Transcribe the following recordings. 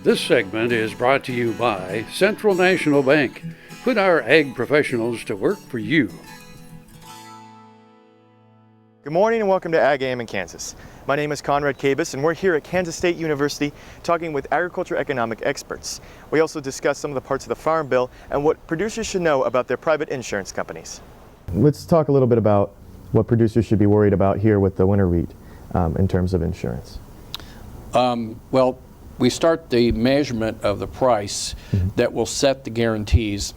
This segment is brought to you by Central National Bank. Put our ag professionals to work for you. Good morning and welcome to Ag AM in Kansas. My name is Conrad Kabus and we're here at Kansas State University talking with agriculture economic experts. We also discuss some of the parts of the Farm Bill and what producers should know about their private insurance companies. Let's talk a little bit about what producers should be worried about here with the winter wheat in terms of insurance. Well, we start the measurement of the price that will set the guarantees,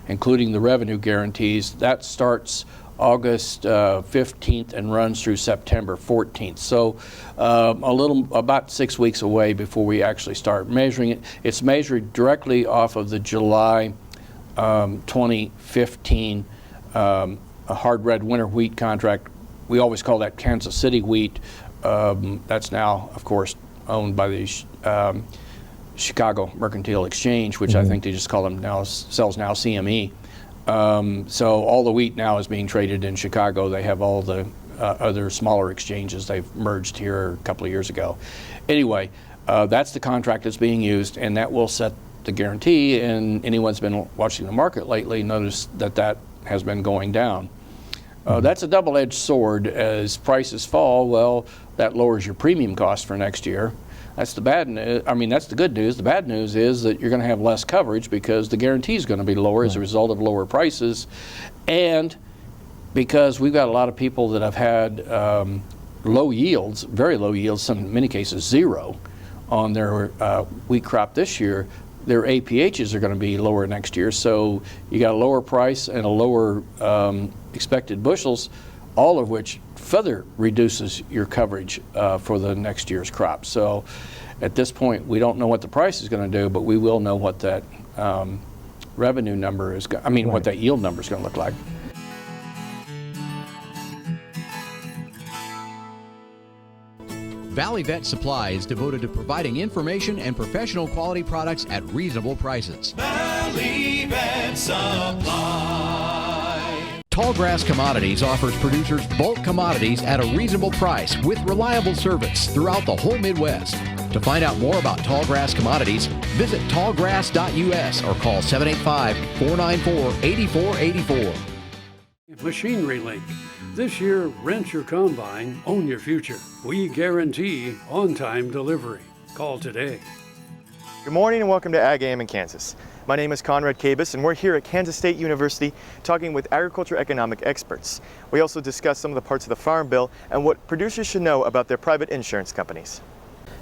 including the revenue guarantees. That starts August 15th and runs through September 14th. So about 6 weeks away before we actually start measuring it. It's measured directly off of the July 2015 hard red winter wheat contract. We always call that Kansas City wheat. That's now, of course, owned by the Chicago Mercantile Exchange, which I think they just call them now, sells now CME. So all the wheat now is being traded in Chicago. They have all the other smaller exchanges. They've merged here a couple of years ago. Anyway, that's the contract that's being used, and that will set the guarantee. And anyone's been watching the market lately noticed that that has been going down. That's a double-edged sword. As prices fall, well, that lowers your premium cost for next year. That's the bad news. I mean, that's the good news. The bad news is that you're going to have less coverage because the guarantee is going to be lower as a result of lower prices, and because we've got a lot of people that have had low yields, very low yields, in many cases zero, on their wheat crop this year. Their APHs are going to be lower next year, so you got a lower price and a lower expected bushels, all of which further reduces your coverage for the next year's crop. So at this point, we don't know what the price is going to do, but we will know what that revenue number is, what that yield number is going to look like. Valley Vet Supply is devoted to providing information and professional quality products at reasonable prices. Valley Vet Supply. Tallgrass Commodities offers producers bulk commodities at a reasonable price with reliable service throughout the whole Midwest. To find out more about Tallgrass Commodities, visit tallgrass.us or call 785-494-8484. Machinery Link. This year, rent your combine, own your future. We guarantee on-time delivery. Call today. Good morning and welcome to Ag AM in Kansas. My name is Conrad Kabus and we're here at Kansas State University talking with agriculture economic experts. We also discuss some of the parts of the Farm Bill and what producers should know about their private insurance companies.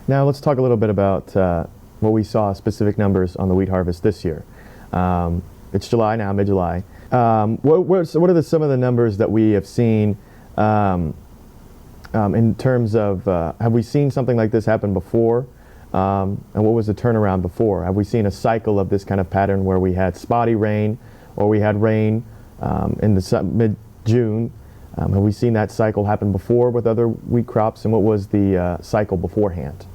Now let's talk a little bit about what we saw, specific numbers on the wheat harvest this year. It's July now, mid-July. What are some of the numbers that we have seen in terms of, have we seen something like this happen before? And what was the turnaround before? Have we seen a cycle of this kind of pattern where we had spotty rain or we had rain in the mid-June? Have we seen that cycle happen before with other wheat crops, and what was the cycle beforehand?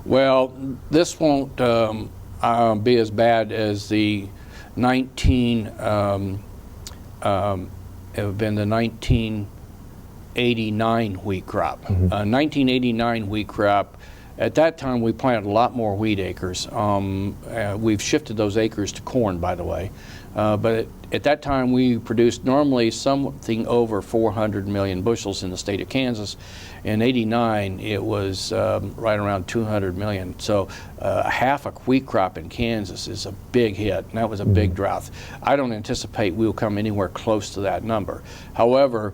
Well, this won't be as bad as the 1989 wheat crop. 1989 wheat crop, at that time we planted a lot more wheat acres. We've shifted those acres to corn, by the way. But at that time we produced normally something over 400 million bushels in the state of Kansas. In '89 it was right around 200 million. So half a wheat crop in Kansas is a big hit, and that was a big drought. I don't anticipate we'll come anywhere close to that number. However,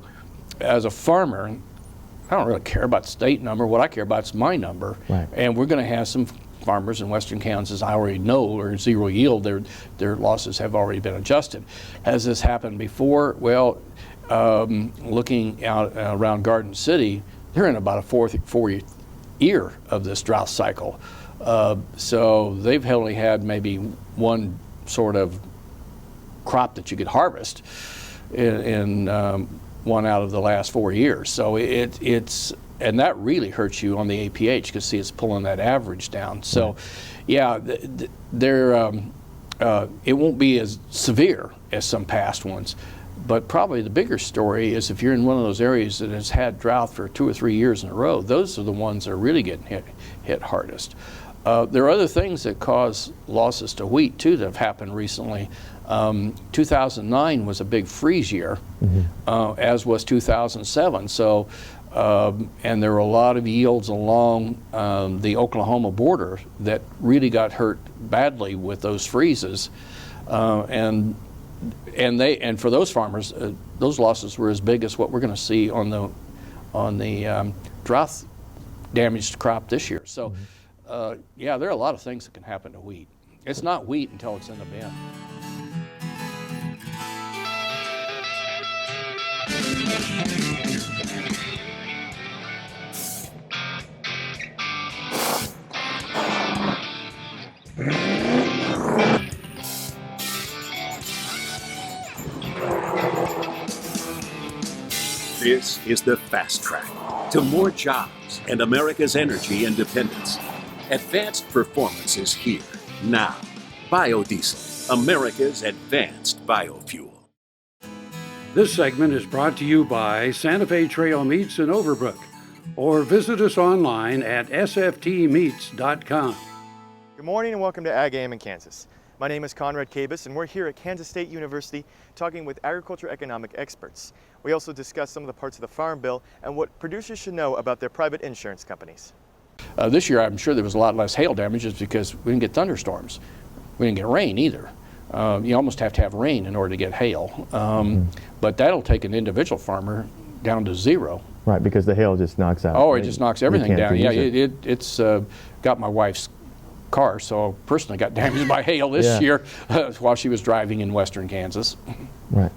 as a farmer, I don't really care about the state number. What I care about is my number. Right. And we're going to have some farmers in western Kansas, I already know, are zero yield. Their losses have already been adjusted. Has this happened before? Well, looking out around Garden City, they're in about a fourth year of this drought cycle. So they've only had maybe one sort of crop that you could harvest in one out of the last 4 years. So and that really hurts you on the APH because see, it's pulling that average down. So, yeah, it won't be as severe as some past ones, but probably the bigger story is if you're in one of those areas that has had drought for 2 or 3 years in a row, those are the ones that are really getting hit hardest. There are other things that cause losses to wheat too that have happened recently. 2009 was a big freeze year, as was 2007. So, and there were a lot of yields along the Oklahoma border that really got hurt badly with those freezes, and for those farmers, those losses were as big as what we're going to see on the drought damaged crop this year. So, yeah, there are a lot of things that can happen to wheat. It's not wheat until it's in the bin. This is the fast track to more jobs and America's energy independence. Advanced performance is here now. Biodiesel, America's advanced biofuel. This segment is brought to you by Santa Fe Trail Meats in Overbrook, or visit us online at sftmeats.com. Good morning and welcome to Ag AM in Kansas. My name is Conrad Kabus and we're here at Kansas State University talking with agriculture economic experts. We also discuss some of the parts of the Farm Bill and what producers should know about their private insurance companies. This year I'm sure there was a lot less hail damages because we didn't get thunderstorms. We didn't get rain either. You almost have to have rain in order to get hail. But that'll take an individual farmer down to zero. Right, because the hail just knocks out. Oh, it just knocks everything down. Yeah, it. it's got my wife's car, so personally got damaged by hail this year while she was driving in western Kansas. Right.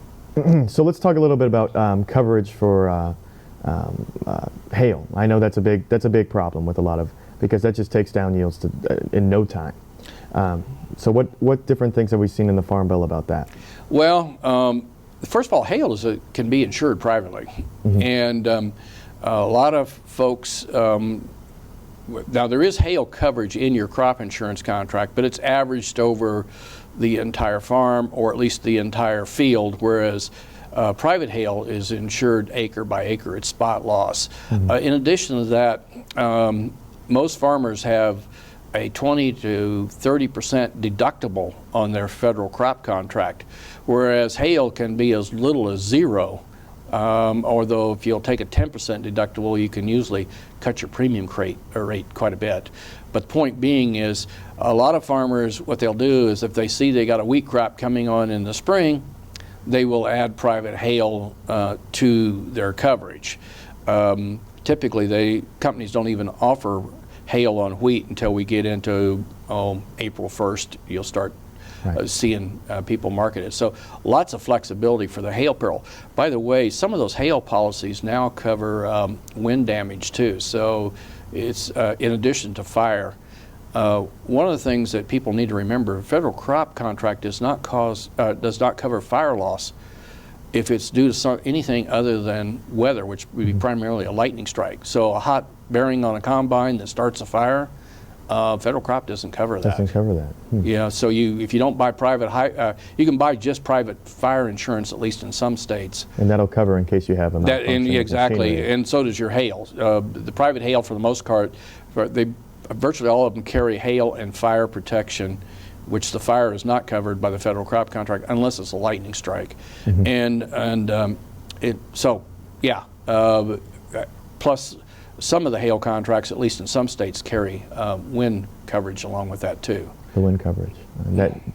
So let's talk a little bit about coverage for hail. I know that's a big problem with a lot of, because that just takes down yields in no time. So what different things have we seen in the Farm Bill about that? Well, first of all, hail can be insured privately, and a lot of folks. Now there is hail coverage in your crop insurance contract, but it's averaged over the entire farm or at least the entire field, whereas private hail is insured acre by acre. It's spot loss. In addition to that, most farmers have a 20 to 30% deductible on their federal crop contract, whereas hail can be as little as zero. Although if you'll take a 10% deductible, you can usually cut your premium rate quite a bit. But the point being is, a lot of farmers, what they'll do is if they see they got a wheat crop coming on in the spring, they will add private hail to their coverage. Typically, companies don't even offer hail on wheat until we get into April 1st. You'll start seeing people market it. So lots of flexibility for the hail peril. By the way, some of those hail policies now cover wind damage too. So it's in addition to fire. One of the things that people need to remember: federal crop contract does not cover fire loss if it's due to anything other than weather, which would be primarily a lightning strike. So a hot bearing on a combine that starts a fire, federal crop doesn't cover that. Doesn't cover that. Yeah, so if you don't buy private, you can buy just private fire insurance, at least in some states. And that'll cover in case you have a malfunction. Exactly, machinery. and so does your hail. The private hail, for the most part, virtually all of them carry hail and fire protection, which the fire is not covered by the federal crop contract unless it's a lightning strike. Plus, some of the hail contracts, at least in some states, carry wind coverage along with that too. The wind coverage,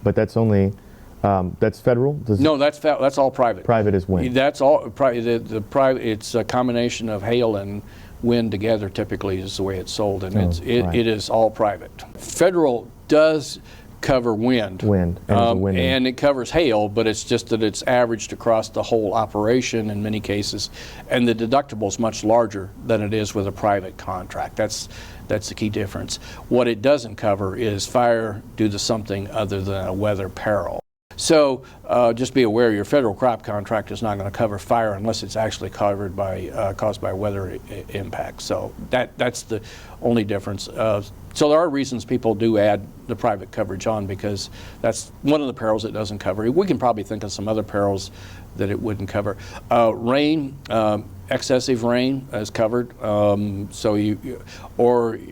but that's only that's federal. No, that's all private. Private is wind. That's all private. The private. It's a combination of hail and wind together. Typically, is the way it's sold, and it is all private. Federal does cover wind, and it covers hail, but it's just that it's averaged across the whole operation in many cases, and the deductible is much larger than it is with a private contract. That's the key difference. What it doesn't cover is fire due to something other than a weather peril. So just be aware your federal crop contract is not going to cover fire unless it's actually covered by caused by weather impacts. So that's the only difference. So there are reasons people do add the private coverage on, because that's one of the perils it doesn't cover. We can probably think of some other perils that it wouldn't cover. Rain, excessive rain is covered. Or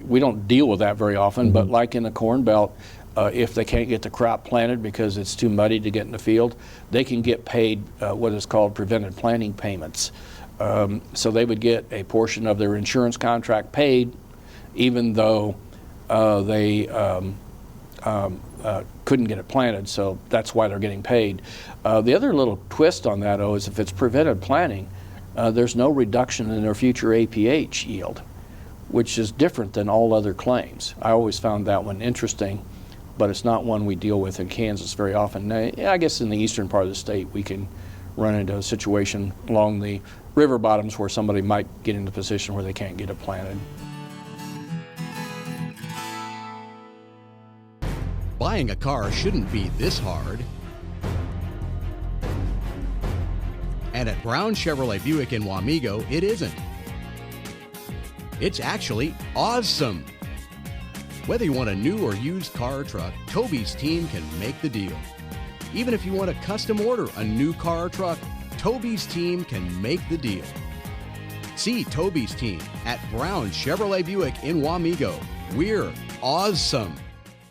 we don't deal with that very often, but like in the Corn Belt, if they can't get the crop planted because it's too muddy to get in the field, they can get paid what is called prevented planting payments. So they would get a portion of their insurance contract paid, even though they couldn't get it planted, so that's why they're getting paid. The other little twist on that, is if it's prevented planting, there's no reduction in their future APH yield, which is different than all other claims. I always found that one interesting, but it's not one we deal with in Kansas very often. Now, I guess in the eastern part of the state we can run into a situation along the river bottoms where somebody might get in a position where they can't get it planted. Buying a car shouldn't be this hard. And at Brown Chevrolet Buick in Wamego, it isn't. It's actually awesome. Whether you want a new or used car or truck, Toby's team can make the deal. Even if you want to custom order a new car or truck, Toby's team can make the deal. See Toby's team at Brown Chevrolet Buick in Wamego. We're awesome.